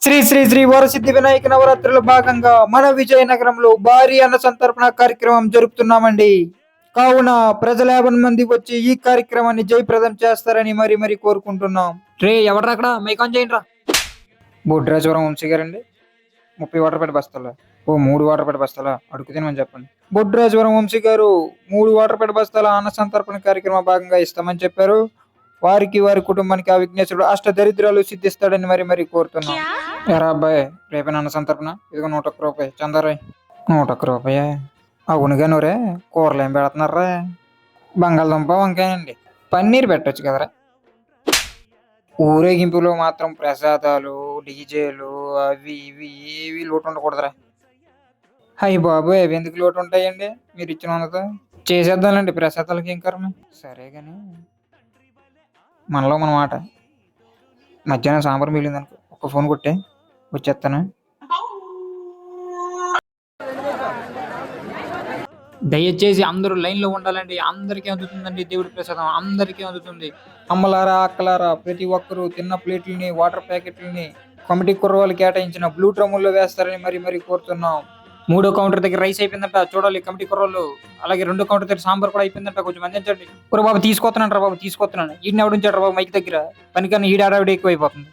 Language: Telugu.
శ్రీ శ్రీ శ్రీ వరసిద్ధి వినాయక నవరాత్రుల భాగంగా మన విజయనగరంలో భారీ అన్న సంతర్పణ కార్యక్రమం జరుపుతున్నామండి. కావున ప్రజలు 50 మంది వచ్చి ఈ కార్యక్రమాన్ని జయప్రదం చేస్తారని మరి కోరుకుంటున్నాం. రే ఎవరు అక్కడ మైకాన్ చేయండి రా. బొడ్రాజవరం వంశీ గారండి. 30 వాటర్ పెట్టి బస్తాలా? ఓ 3 వాటర్ పెట్టి బస్తాలా? అడుగు తినమని చెప్పండి. బొడ్రాజవరం వంశీ గారు 3 వాటర్ పెట్టి బస్తాల అన్న సంతర్పణ కార్యక్రమ భాగంగా ఇస్తామని చెప్పారు. వారికి వారి కుటుంబానికి ఆ విఘ్నేశ్వరుడు అష్ట దరిద్రాలు సిద్ధిస్తాడని మరి కోరుతున్నాం. ఎరా అబ్బాయి, రేపే అన్న సంతర్పణ, ఇదిగో 101 రూపాయి చందారాయ్. 101 రూపాయ? అవునుగా నూరే, కూరలు ఏం పెడుతున్నారా? బంగాళదుంప వంకాయండి. పన్నీర్ పెట్టచ్చు కదరా. ఊరేగింపులో మాత్రం ప్రసాదాలు, డీజేలు అవి ఇవి ఏవి లోటు ఉండకూడదురా. అయ్యి బాబు, అవి ఎందుకు లోటు ఉంటాయండి? మీరు ఇచ్చిన వందతో చేసేద్దాంలేండి, ప్రసాదాలకి ఏం కర్మ. సరే కానీ మనలో మన మాట. మధ్యాహ్నం సాంబార్ మిగిలిందనుకో, ఒక్క ఫోన్ కొట్టే వచ్చేస్తాను. దయచేసి అందరూ లైన్లో ఉండాలండి. అందరికీ అందుతుందండి దేవుడి ప్రసాదం, అందరికీ అందుతుంది. అమ్మలారా, అక్కలారా, ప్రతి ఒక్కరూ తిన్న ప్లేట్లని, వాటర్ ప్యాకెట్లని కమిటీ కుర్రవాళ్ళు కేటాయించిన బ్లూ డ్రమ్ముల్లో వేస్తారని మరి కోరుతున్నాం. 3వ కౌంటర్ దగ్గర రైస్ అయిపోయిందంట, చూడాలి కమిటీ కుర్రోళ్ళు. అలాగే 2వ కౌంటర్ దగ్గర సాంబార్ కూడా అయిపోయిందంట, కొంచెం అందించండి. బాబు తీసుకొస్తున్నాను రా బాబు, తీసుకొస్తున్నాను. ఈయన ఎవడు ఉంచాడు రా బాబు మైక్ దగ్గర, పనికన్నా ఈడ ఆడావిడ ఎక్కువ అయిపోతుంది.